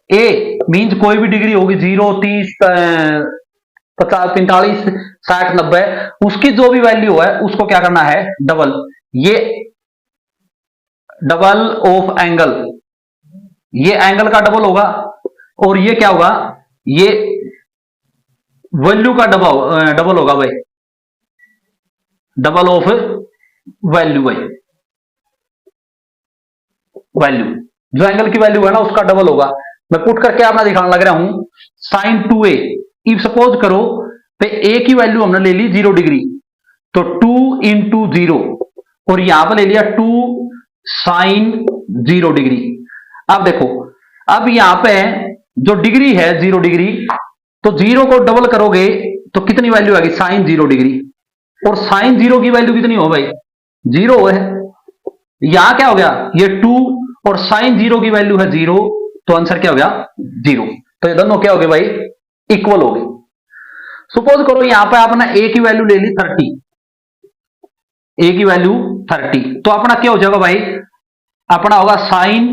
a means कोई भी डिग्री होगी 0 30 50 45 60 90, उसकी जो भी वैल्यू है उसको क्या करना है डबल, ये डबल ऑफ एंगल, ये एंगल का डबल होगा, और ये क्या होगा ये वैल्यू का डबल होगा भाई, डबल ऑफ वैल्यू भाई, वैल्यू जो एंगल की वैल्यू है ना उसका डबल होगा। मैं पुट करके आपने दिखाने लग रहा हूं साइन 2a, इफ सपोज करो पे a की वैल्यू हमने ले ली 0 डिग्री, तो 2 इंटू 0, और यहां पर ले लिया 2 साइन 0 डिग्री। अब देखो अब यहां पे जो डिग्री है 0 डिग्री, तो 0 को डबल करोगे तो कितनी वैल्यू आएगी साइन 0 डिग्री, और साइन 0 की वैल्यू कितनी हो भाई 0 है, यहां क्या हो गया ये 2 और साइन 0 की वैल्यू है 0, तो आंसर क्या हो गया 0। तो ये दोनों क्या हो गए भाई इक्वल हो गए। सपोज करो यहां पे आपने a की वैल्यू ले ली 30, a की वैल्यू 30, तो अपना क्या हो जाएगा भाई, अपना होगा साइन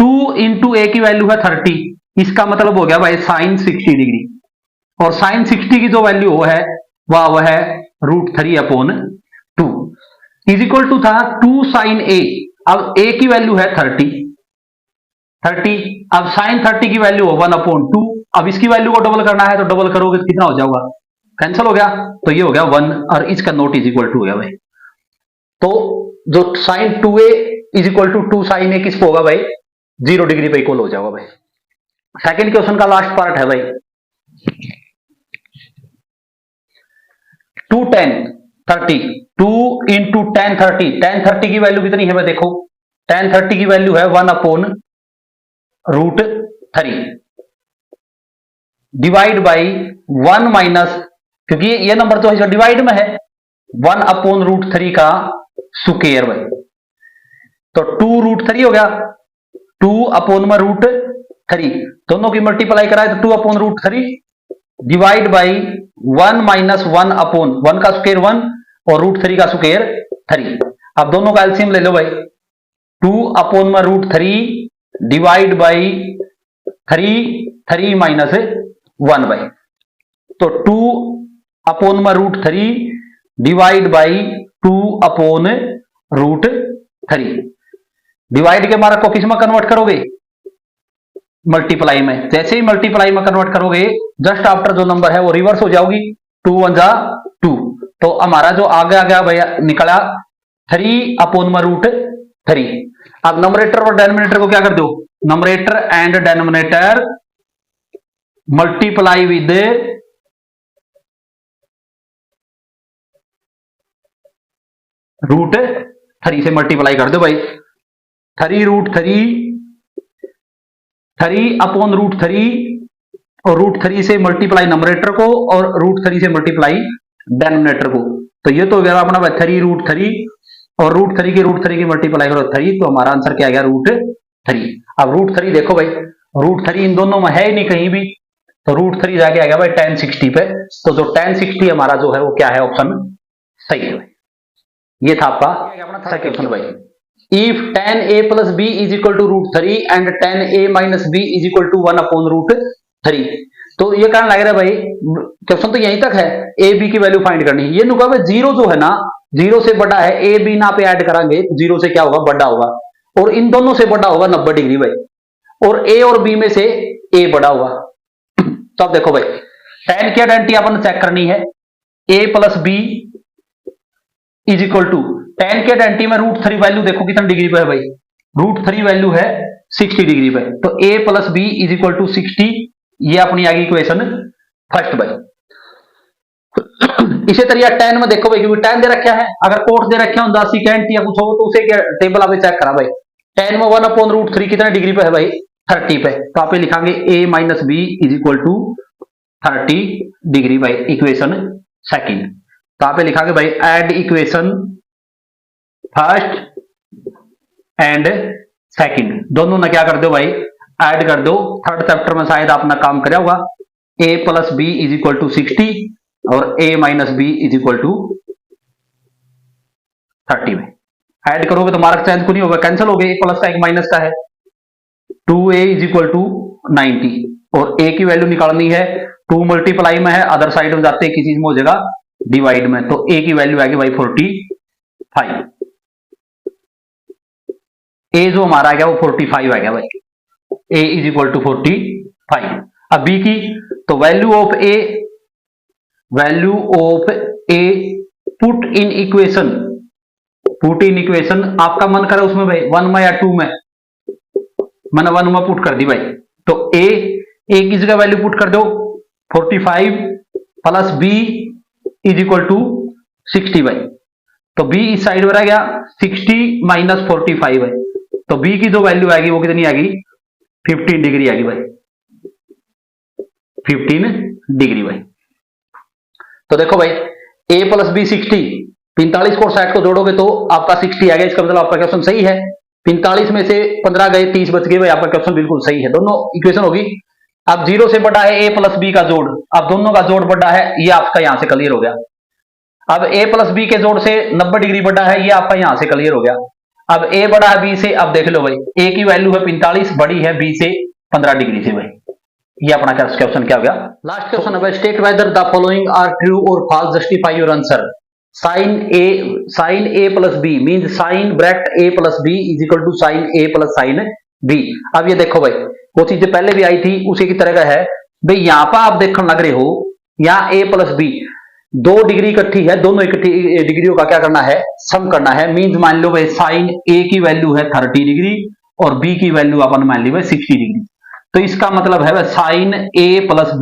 2 इंटू ए की वैल्यू है 30, इसका मतलब हो गया भाई साइन 60 डिग्री, और साइन 60 की जो वैल्यू वो है वह है √3/2 इज इक्वल टू था 2 साइन ए। अब ए की वैल्यू है 30, अब साइन 30 की वैल्यू हो 1/2। अब इसकी वैल्यू को डबल करना है तो डबल करोगे तो कितना हो जाएगा, कैंसिल हो गया, तो ये हो गया 1 और इसका नोट इज इक्वल टू हो गया भाई। तो जो sine 2a is equal to 2 sine A किसको होगा भाई, 0 डिग्री पे इक्वल हो जाएगा भाई। सेकंड क्वेश्चन का लास्ट पार्ट है भाई, 2 tan 30, 2 इंटू tan 30, tan 30 की वैल्यू कितनी है भाई, देखो tan 30 की वैल्यू है 1/√3 डिवाइड बाई 1 माइनस, क्योंकि ये नंबर तो है डिवाइड में है, 1/√3 का स्क्वायर भाई, तो 2√3 हो गया, 2/√3 दोनों की मल्टीप्लाई कराए तो 2/√3 डिवाइड बाई 1 माइनस 1 का स्क्वायर 1 और √3 का स्क्वायर 3। अब दोनों का एलसीएम ले लो भाई, 2/√3 डिवाइड बाई 3 माइनस 1 भाई, तो 2/√3 डिवाइड बाई 2/√3। डिवाइड के मार्क को किस में कन्वर्ट करोगे, मल्टीप्लाई में। जैसे ही मल्टीप्लाई में कन्वर्ट करोगे जस्ट आफ्टर जो नंबर है वो रिवर्स हो जाओगी, 2 1 जा 2, तो हमारा जो आगे आ गया भैया निकला 3/√3। अब नंबरेटर और डेनोमिनेटर को क्या कर दो, numerator and denominator multiply with √3 से मल्टीप्लाई कर दो भाई, 3/√3 और √3 से मल्टीप्लाई नंबरेटर को और √3 से मल्टीप्लाई डेनोमिनेटर को, तो ये तो हो गया अपना 3√3 और √3 की मल्टीप्लाई करो 3, तो हमारा आंसर क्या आ गया √3। अब √3 देखो भाई, √3 इन दोनों में है ही नहीं कहीं भी, तो √3 जाके आ गया भाई tan 60 पे, तो जो tan 60 हमारा जो है वो क्या है, ऑप्शन सही है भाई। ये था आपका सेकंड क्वेश्चन भाई। If tan a plus b is equal to √3 and tan a minus b is equal to 1/√3, तो ये कहना लग रहा है भाई, क्वेश्चन तो यहीं तक है, a b की वैल्यू फाइंड करनी है। ये नुका भाई 0 जो है ना, 0 से बड़ा है, a b ना पे ऐड करांगे तो 0 से क्या होगा, बड़ा होगा, और इन दोनों से बड़ा होगा 90 डिग्री भाई, और a और b में से a बड़ा होगा। तो अब देखो भाई tan की आइडेंटिटी अपन चेक करनी है, a plus b is equal to tan के आइडेंटिटी में √3 वैल्यू देखो कितने डिग्री पे है भाई, √3 वैल्यू है 60 डिग्री पे, तो a plus B is equal to 60, ये अपनी आ गई इक्वेशन फर्स्ट भाई। इसी तरह tan में देखो भाई, क्योंकि tan दे रखा है, अगर कोट दे रखे हों सिकेंट या कुछ हो तो उसे टेबल आप चेक करा भाई, tan में 1/√3 कितने डिग्री पे है भाई, 30 पे, तो आप लिखांगे a minus b is equal to 30 degree भाई, इक्वेशन सेकंड। तो आप लिखांगे भाई add equation first and second, दोनों ने क्या कर दो भाई, ऐड कर दो। थर्ड चैप्टर में शायद आपने काम करा होगा, a plus B is equal to 60 और a minus b is equal to 30 में ऐड करोगे तो मार्क चेंज को नहीं होगा, कैंसिल हो गया, एक प्लस का एक माइनस का है, 2a इज इक्वल टू 90, और a की वैल्यू निकालनी है, 2 मल्टीप्लाई में है, अदर साइड में जाते किसी चीज में हो जाएगा डिवाइड में, तो a की वैल्यू आएगी भाई 45, a जो हमारा आ गया वो 45 आ गया भाई, a इज इक्वल टू 45। अब b की, तो value of a put in equation, आपका मन करे उसमें भाई 1 में या 2 में, मैंने 1 में पुट कर दी भाई, तो a की जगह वैल्यू पुट कर दो 45 plus b is equal to 60 भाई, तो b इस साइड में रह गया 60 माइनस 45 है, तो b की जो वैल्यू आएगी वो कितनी आएगी, 15 डिग्री आएगी भाई, 15 डिग्री भाई। तो देखो भाई a प्लस बी 60, 45 को 60 को जोड़ोगे तो आपका 60 आ गया, इसका मतलब आपका क्वेश्चन सही है। 45 में से 15 गए 30 बच गए भाई, आपका क्वेश्चन बिल्कुल सही है, दोनों इक्वेशन होगी। अब 0 से बड़ा है a प्लस बी का जोड़, अब दोनों का जोड़ बड़ा है, ये आपका यहां से क्लियर हो गया। अब a प्लस बी के जोड़ से 90 डिग्री बड़ा है, ये आपका यहां से क्लियर हो गया। अब ए बड़ा है बी से, अब देख लो भाई ए की वैल्यू है 45, बड़ी है बी से 15 डिग्री से भाई। ये अपना क्वेश्चन क्या हो गया? लास्ट क्वेश्चन है, state whether the following are true और false, justify your answer. Sine A plus B mean sine bracket A plus B is equal to sine A plus sine B. अब ये देखो भाई वो चीजें पहले भी आई थी उसी की तरह का है भाई। यहां पर आप देखने लग रहे हो यहाँ ए प्लस बी 2 डिग्री इकट्ठी है, दोनों इकट्ठी डिग्रियों का क्या करना है? सम करना है। मीन्स मान लो भाई साइन ए की वैल्यू है 30 डिग्री और बी की वैल्यू अपन मान ली भाई 60 डिग्री। तो इसका मतलब है sine A plus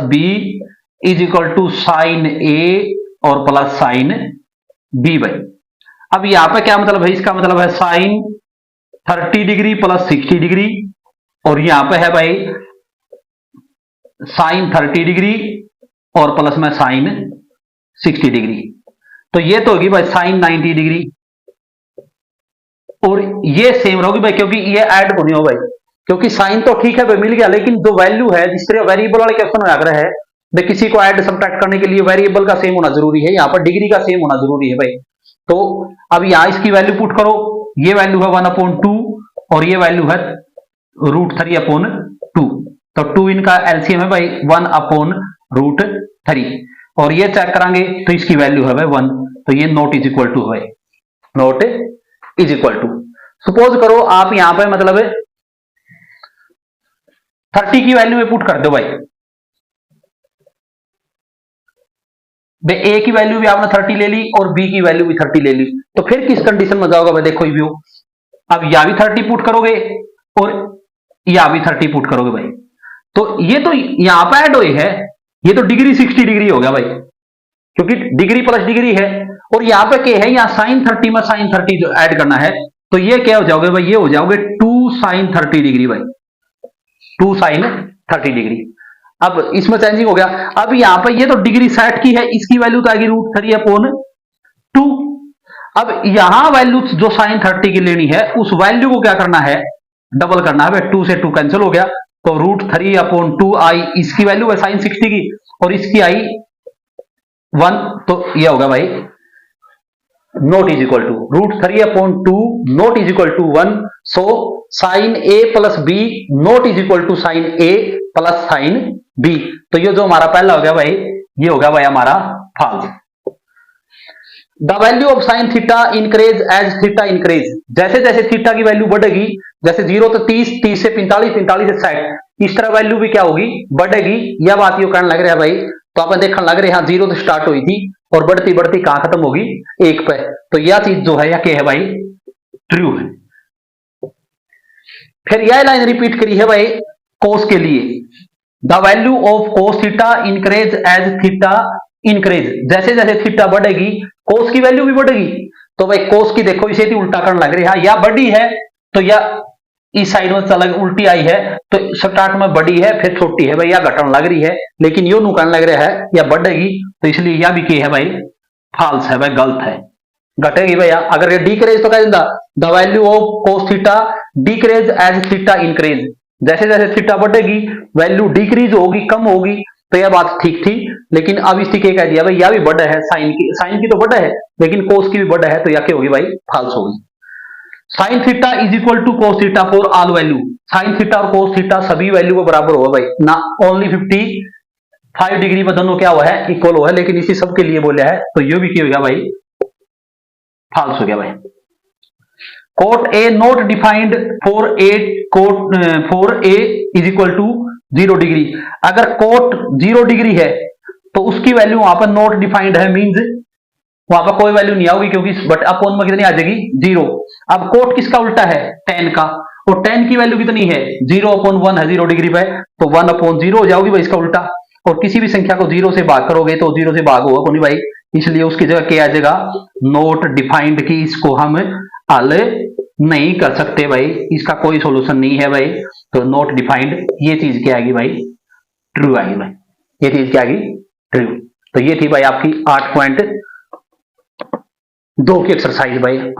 B is equal to sine A और प्लस साइन बी भाई। अब यहां पे क्या मतलब है? इसका मतलब है साइन 30 डिग्री प्लस 60 डिग्री और यहां पे है भाई साइन 30 डिग्री और प्लस में साइन 60 डिग्री। तो ये तो होगी भाई साइन 90 डिग्री और ये सेम रहोगी भाई, क्योंकि ये ऐड को नहीं हो भाई, क्योंकि साइन तो ठीक है भाई मिल गया, लेकिन जो वैल्यू है जिस तरह वेरिएबल वाले क्वेश्चन में आग्रह है भाई किसी को ऐड सब्ट्रैक्ट करने के लिए वेरिएबल का सेम होना जरूरी है, यहाँ पर डिग्री का सेम होना जरूरी है भाई। तो अब यहां इसकी वैल्यू पुट करो, ये वैल्यू है 1/2 और ये वैल्यू है √3/2। तो 2 इनका एलसीएम है भाई 1/√3 और ये चेक करांगे तो इसकी वैल्यू है भाई 1। तो ये नॉट इज इक्वल टू है, not is equal to. Suppose करो आप यहां पे मतलब 30 की वैल्यू में पुट कर दो भाई ए की वैल्यू भी आपने 30 ले ली और बी की वैल्यू भी 30 ले ली, तो फिर किस कंडीशन में जाओगे भाई? देखो ये व्यू, अब या भी 30 पुट करोगे और या भी 30 पुट करोगे भाई, तो ये तो यहां पर ऐड हुई है, ये तो डिग्री 60 डिग्री हो गया भाई, क्योंकि डिग्री प्लस डिग्री है और यहां पे क्या है? यहां साइन 30 में साइन 30 जो ऐड करना है, तो ये क्या हो जाओगे भाई? ये हो जाओगे 2 साइन 30 डिग्री भाई, 2 साइन 30 डिग्री। अब इसमें चेंजिंग हो गया। अब यहां पर ये तो डिग्री 60 की है, इसकी वैल्यू तो आएगी √3/2। अब यहां वैल्यू जो साइन 30 की लेनी है उस वैल्यू को क्या करना है? डबल करना है भाई। 2 से 2 कैंसिल हो गया तो √3/2 आई, इसकी वैल्यू है साइन 60 की और इसकी आई 1, तो यह होगा भाई not is equal to √3/2 not is equal to 1। So sine A plus b not is equal to sine A plus sine b. तो ये जो हमारा पहला हो गया भाई, ये हो गया भाई हमारा false. The value of sine theta increase as theta increase, जैसे जैसे थीटा की वैल्यू बढ़ेगी, जैसे 0 तो 30, 30 से 45, 45 से 60, इस तरह वैल्यू भी क्या होगी? बढ़ेगी। यह बात ये कहने लग रहा है भाई, तो आप देखने लग रहे हैं 0 से स्टार्ट हुई थी और बढ़ती बढ़ती कहां खत्म होगी? 1 पे। तो यह चीज जो है यह क्या है भाई? ट्रू है। फिर यह लाइन रिपीट करी है भाई कोस के लिए, the value of cos theta increase as theta increase, जैसे जैसे थीटा बढ़ेगी कोस की वैल्यू भी बढ़ेगी। तो भाई कोस की देखो इसे थी उल्टा करने लग रही है, या बड़ी है तो या इस साइड में चल उल्टी आई है, तो स्टार्ट में बड़ी है फिर छोटी है भाई, या घटन लग रही है, लेकिन यो नुकन लग रहा है या बढ़ेगी, तो इसलिए यह भी क्या है भाई? फॉल्स है भाई, गलत है। घटेगी भैया, अगर ये डिक्रीज तो कह देता the value of cos theta decrease as theta increase, जैसे जैसे थीटा बढ़ेगी वैल्यू डिक्रीज होगी, कम होगी, तो यह बात ठीक थी। लेकिन अब इसी के कह दिया भाई यह भी बढ़ा है, साइन की तो बढ़ा है लेकिन कोस की भी बढ़ा है, तो यह क्या होगी भाई? फॉल्स होगी। Sine theta is equal to cos theta for all value, sine theta और कोस थीटा सभी वैल्यू को बराबर होगा भाई, ना ओनली 55 डिग्री में दोनों क्या हुआ है? इक्वल हुआ है, लेकिन इसी सब के लिए बोला है, तो ये भी क्या हो गया भाई? फॉल्स हो गया भाई। Cot A not defined for A is equal to 0 degree, अगर कोट 0 डिग्री है तो उसकी वैल्यू वहां पर नॉट डिफाइंड है, मींस वहां पर कोई वैल्यू नहीं आएगी, क्योंकि बट अपोन में कितनी आ जाएगी? 0। अब कोट किसका उल्टा है? tan का, और tan की वैल्यू कितनी है? 0/1 है 0 डिग्री पे, तो 1/0 हो जाओगी भाई इसका उल्टा। और किसी भी संख्या को 0 से भाग करोगे तो 0 से भाग होगा नहीं भाई, इसलिए उसकी जगह क्या आ जाएगा? नॉट डिफाइंड की, इसको हम हल नहीं कर सकते भाई, इसका कोई सॉल्यूशन नहीं है भाई, तो नॉट डिफाइंड ये चीज क्या आएगी भाई? ट्रू आएगी भाई, ये चीज क्या आएगी? ट्रू। तो ये थी भाई आपकी 8.2 की एक्सरसाइज भाई।